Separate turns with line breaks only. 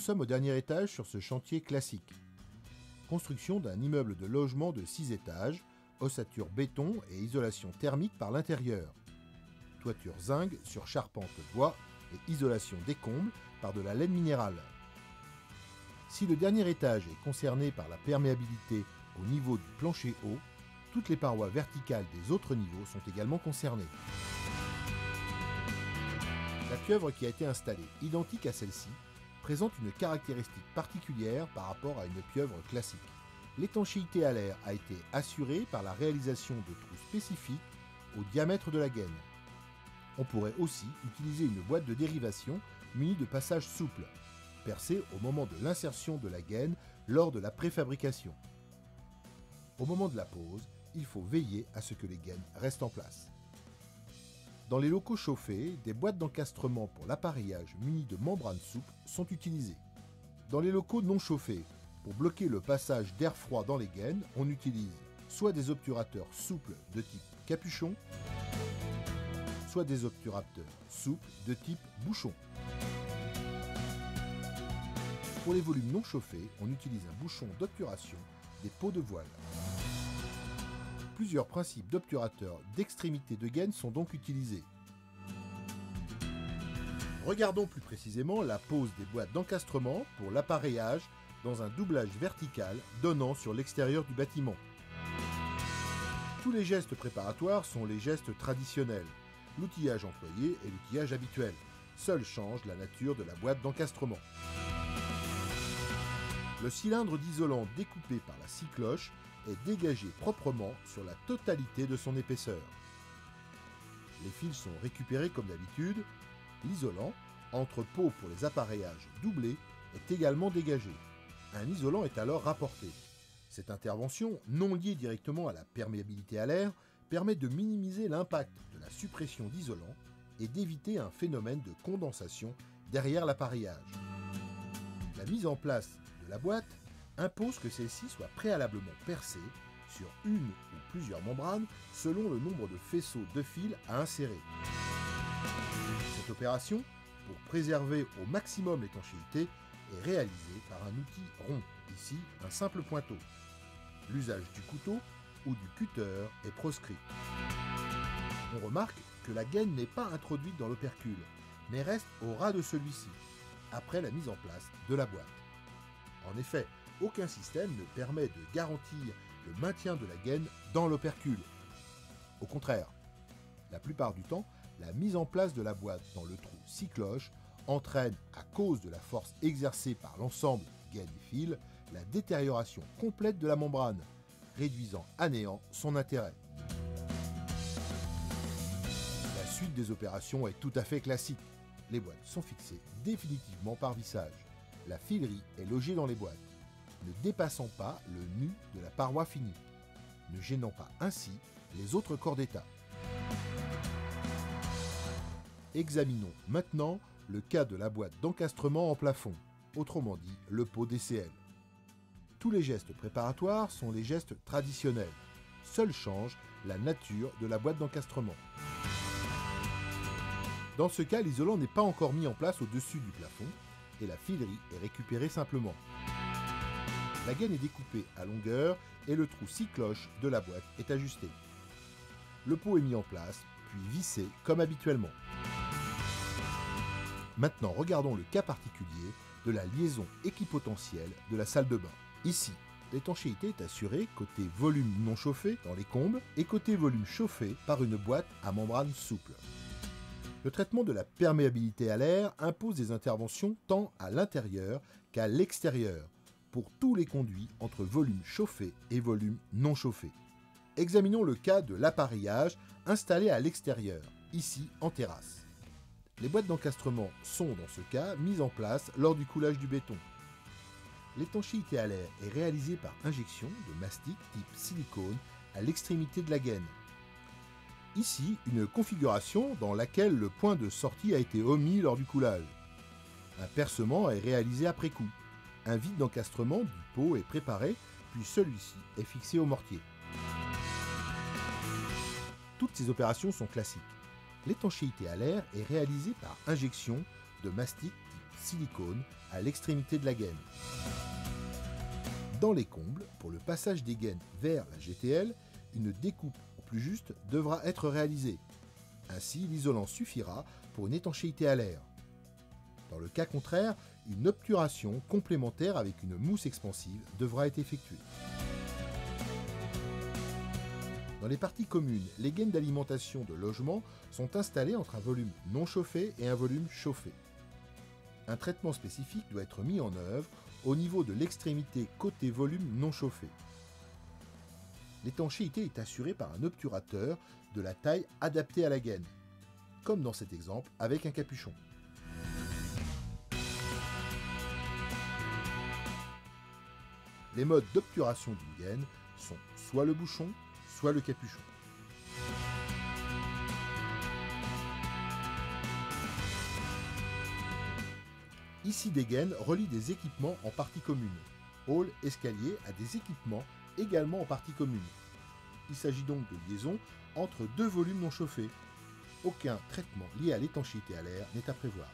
sommes au dernier étage sur ce chantier classique. Construction d'un immeuble de logement de 6 étages, ossature béton et isolation thermique par l'intérieur. Toiture zinc sur charpente bois et isolation des combles par de la laine minérale. Si le dernier étage est concerné par la perméabilité au niveau du plancher haut, toutes les parois verticales des autres niveaux sont également concernées. La pieuvre qui a été installée, identique à celle-ci, présente une caractéristique particulière par rapport à une pieuvre classique. L'étanchéité à l'air a été assurée par la réalisation de trous spécifiques au diamètre de la gaine. On pourrait aussi utiliser une boîte de dérivation munie de passages souples, percés au moment de l'insertion de la gaine lors de la préfabrication. Au moment de la pose, il faut veiller à ce que les gaines restent en place. Dans les locaux chauffés, des boîtes d'encastrement pour l'appareillage munies de membranes souples sont utilisées. Dans les locaux non chauffés, pour bloquer le passage d'air froid dans les gaines, on utilise soit des obturateurs souples de type capuchon, soit des obturateurs souples de type bouchon. Pour les volumes non chauffés, on utilise un bouchon d'obturation des pots de voile. Plusieurs principes d'obturateurs d'extrémité de gaine sont donc utilisés. Regardons plus précisément la pose des boîtes d'encastrement pour l'appareillage dans un doublage vertical donnant sur l'extérieur du bâtiment. Tous les gestes préparatoires sont les gestes traditionnels. L'outillage employé est l'outillage habituel. Seul change la nature de la boîte d'encastrement. Le cylindre d'isolant découpé par la scie cloche est dégagé proprement sur la totalité de son épaisseur. Les fils sont récupérés comme d'habitude. L'isolant, entre pots pour les appareillages doublés, est également dégagé. Un isolant est alors rapporté. Cette intervention, non liée directement à la perméabilité à l'air, permet de minimiser l'impact de la suppression d'isolant et d'éviter un phénomène de condensation derrière l'appareillage. La mise en place de la boîte impose que celle-ci soit préalablement percée sur une ou plusieurs membranes selon le nombre de faisceaux de fil à insérer. Cette opération, pour préserver au maximum l'étanchéité, est réalisée par un outil rond, ici un simple pointeau. L'usage du couteau ou du cutter est proscrit. On remarque que la gaine n'est pas introduite dans l'opercule, mais reste au ras de celui-ci, après la mise en place de la boîte. En effet, aucun système ne permet de garantir le maintien de la gaine dans l'opercule. Au contraire, la plupart du temps, la mise en place de la boîte dans le trou scie cloche entraîne, à cause de la force exercée par l'ensemble gaine et fil, la détérioration complète de la membrane, réduisant à néant son intérêt. La suite des opérations est tout à fait classique. Les boîtes sont fixées définitivement par vissage. La filerie est logée dans les boîtes, ne dépassant pas le nu de la paroi finie, ne gênant pas ainsi les autres corps d'état. Examinons maintenant le cas de la boîte d'encastrement en plafond, autrement dit le pot DCL. Tous les gestes préparatoires sont les gestes traditionnels. Seul change la nature de la boîte d'encastrement. Dans ce cas, l'isolant n'est pas encore mis en place au-dessus du plafond et la filerie est récupérée simplement. La gaine est découpée à longueur et le trou scie cloche de la boîte est ajusté. Le pot est mis en place, puis vissé comme habituellement. Maintenant, regardons le cas particulier de la liaison équipotentielle de la salle de bain. Ici, l'étanchéité est assurée côté volume non chauffé dans les combles et côté volume chauffé par une boîte à membrane souple. Le traitement de la perméabilité à l'air impose des interventions tant à l'intérieur qu'à l'extérieur pour tous les conduits entre volume chauffé et volume non chauffé. Examinons le cas de l'appareillage installé à l'extérieur, ici en terrasse. Les boîtes d'encastrement sont, dans ce cas, mises en place lors du coulage du béton. L'étanchéité à l'air est réalisée par injection de mastic type silicone à l'extrémité de la gaine. Ici, une configuration dans laquelle le point de sortie a été omis lors du coulage. Un percement est réalisé après coup. Un vide d'encastrement du pot est préparé, puis celui-ci est fixé au mortier. Toutes ces opérations sont classiques. L'étanchéité à l'air est réalisée par injection de mastic type silicone à l'extrémité de la gaine. Dans les combles, pour le passage des gaines vers la GTL, une découpe au plus juste devra être réalisée. Ainsi, l'isolant suffira pour une étanchéité à l'air. Dans le cas contraire, une obturation complémentaire avec une mousse expansive devra être effectuée. Dans les parties communes, les gaines d'alimentation de logement sont installées entre un volume non chauffé et un volume chauffé. Un traitement spécifique doit être mis en œuvre au niveau de l'extrémité côté volume non chauffé. L'étanchéité est assurée par un obturateur de la taille adaptée à la gaine, comme dans cet exemple avec un capuchon. Les modes d'obturation d'une gaine sont soit le bouchon, soit le capuchon. Ici, des gaines relient des équipements en partie commune. Hall, escalier à des équipements également en partie commune. Il s'agit donc de liaison entre deux volumes non chauffés. Aucun traitement lié à l'étanchéité à l'air n'est à prévoir.